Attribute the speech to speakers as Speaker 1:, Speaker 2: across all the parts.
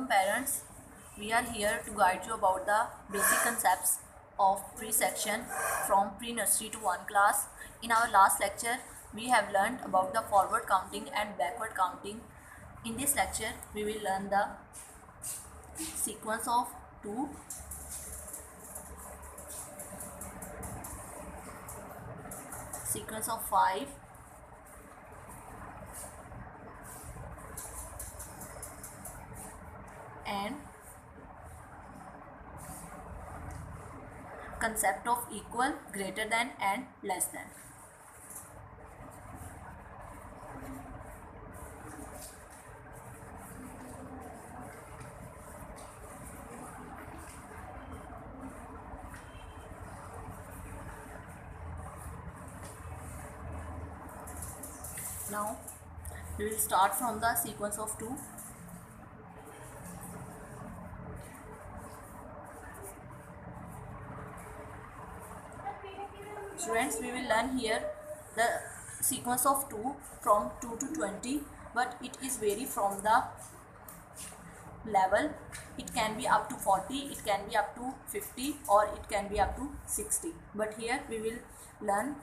Speaker 1: parents. We are here to guide you about the basic concepts of pre-section from pre-nursery to 1 class. In our last lecture, we have learned about the forward counting and backward counting. In this lecture, we will learn the sequence of 2, sequence of 5, and concept of equal, greater than and less than. Now we will start from the sequence of 2. Students, we will learn here the sequence of 2 from 2 to 20, but it is vary from the level. It can be up to 40, it can be up to 50, or it can be up to 60. But here we will learn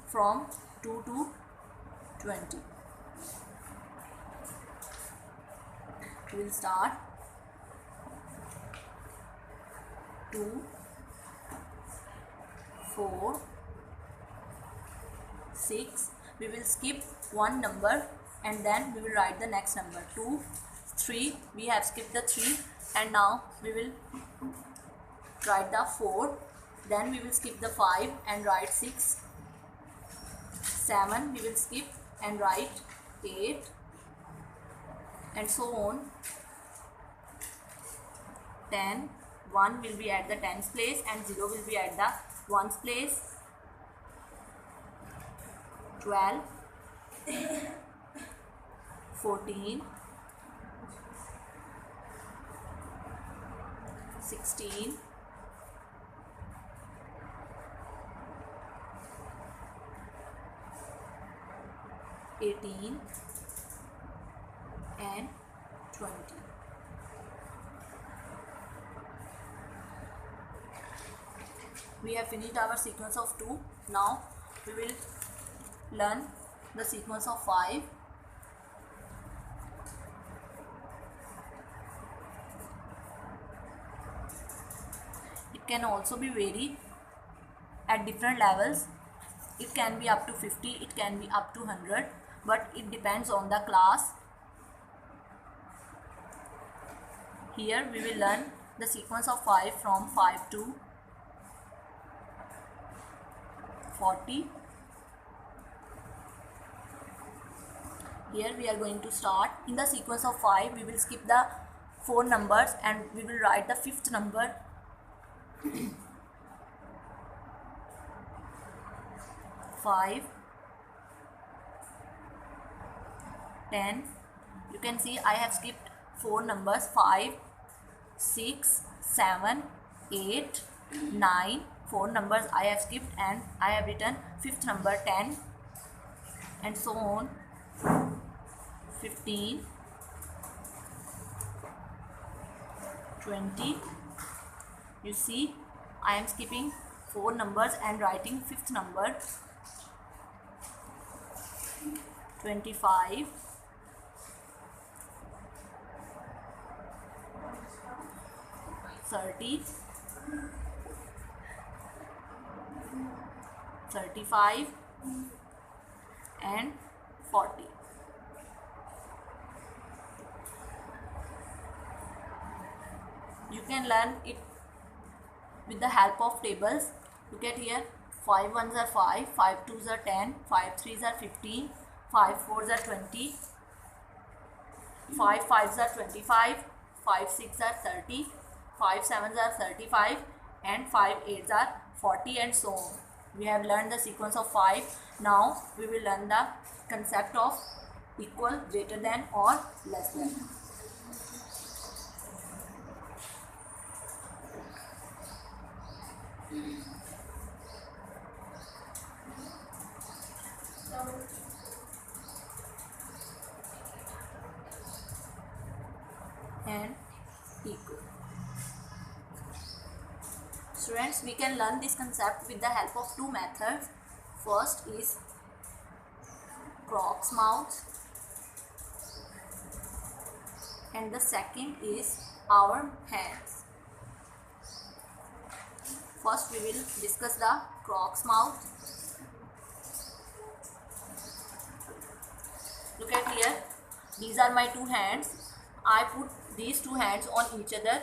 Speaker 1: from 2 to 20. We will start 2, 4, 6. We will skip one number and then we will write the next number. 2, 3. We have skipped the 3 and now we will write the 4. Then we will skip the 5 and write 6. 7. We will skip and write 8, and so on. 10. 1 will be at the 10th place and 0 will be at the 1st place. 12, 14, 16, 18, and 20. We have finished our sequence of 2. Now we will learn the sequence of 5. It can also be varied at different levels. It can be up to 50, it can be up to 100, but it depends on the class. Here we will learn the sequence of 5 from 5 to 40. Here we are going to start. In the sequence of 5, we will skip the 4 numbers and we will write the 5th number. 5, 10. You can see I have skipped 4 numbers. 5, 6, 7, 8, 9. 4 numbers I have skipped and I have written 5th number 10, and so on. 15, 20. You see I am skipping 4 numbers and writing 5th number. 25, 30, 35, and 40. You can learn it with the help of tables. Look at here. 5 1s are 5, 5 2s are 10, 5 3s are 15, 5 4s are 20, 5 5s are 25, 5 6s are 30, 5 7s are 35, and 5 8s are 40, and so on. We have learned the sequence of 5. Now we will learn the concept of equal, greater than, or less than. and equal. Students, we can learn this concept with the help of two methods. First is Crookes mouth and the second is our hands. First we will discuss the Crookes mouth. Look at here, these are my two hands. I put these two hands on each other.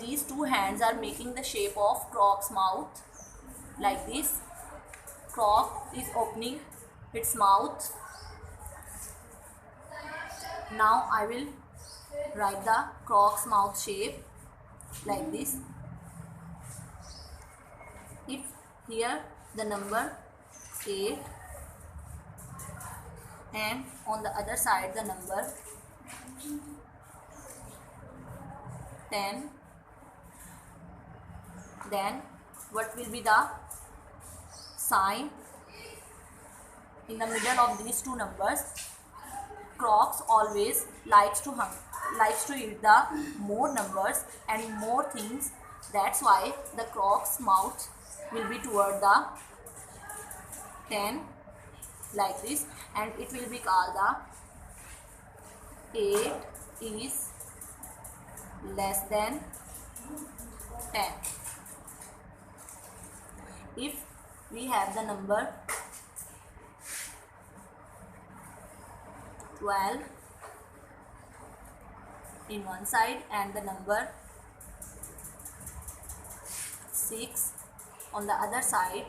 Speaker 1: These two hands are making the shape of Crookes mouth like this. Crook is opening its mouth. Now I will write the Crookes mouth shape like this. If here the number 8 and on the other side the number 10, then what will be the sign in the middle of these two numbers? Crookes always likes to eat the more numbers and more things. That's why the Crookes mouth will be toward the 10 like this, and it will be called the 8 is less than 10. If we have the number 12 in one side and the number 6 on the other side,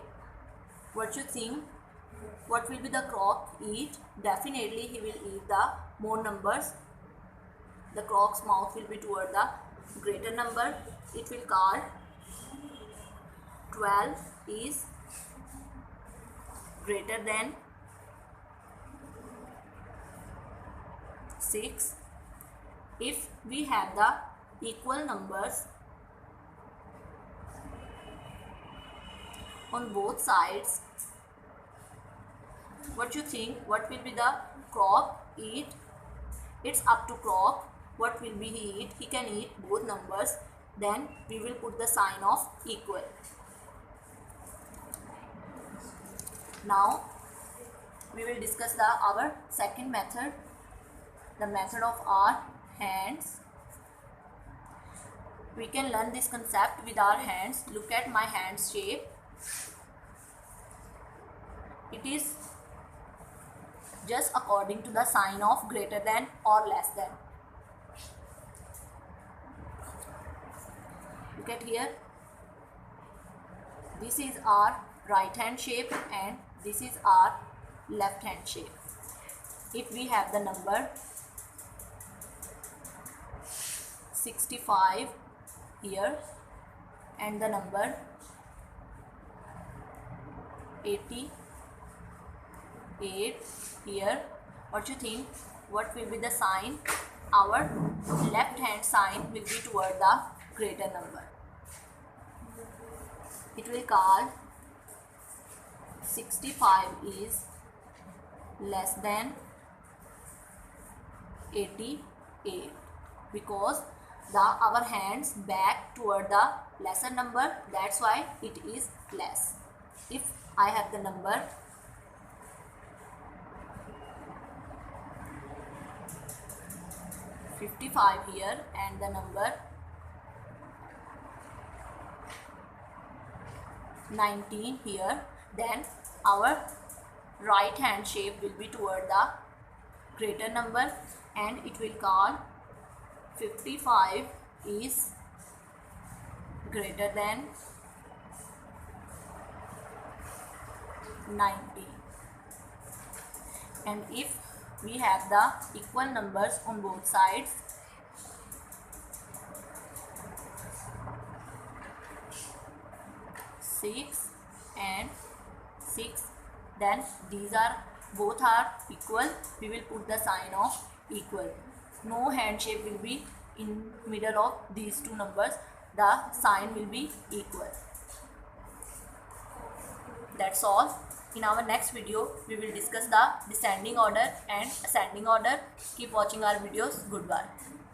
Speaker 1: what you think? What will be the Crook eat? Definitely he will eat the more numbers. The Crookes mouth will be toward the greater number. It will call 12 is greater than 6. If we have the equal numbers on both sides, what you think? What will be the Crook eat? It's up to Crook. What will be he eat? He can eat both numbers. Then we will put the sign of equal. Now we will discuss our second method, the method of our hands. We can learn this concept with our hands. Look at my hand shape. It is just according to the sign of greater than or less than. Look at here. This is our right hand shape and this is our left hand shape. If we have the number 65 here and the number 88 here, what you think? What will be the sign? Our left hand sign will be toward the greater number. It will call 65 is less than 88 because our hands back toward the lesser number, that's why it is less. If I have the number 55 here and the number 19 here, then our right hand shape will be toward the greater number and it will call 55 is greater than 90. And if we have the equal numbers on both sides, six and 6, then these are both are equal, we will put the sign of equal. No hand shape will be in middle of these two numbers, the sign will be equal. That's all. In our next video, we will discuss the descending order and ascending order. Keep watching our videos. Goodbye.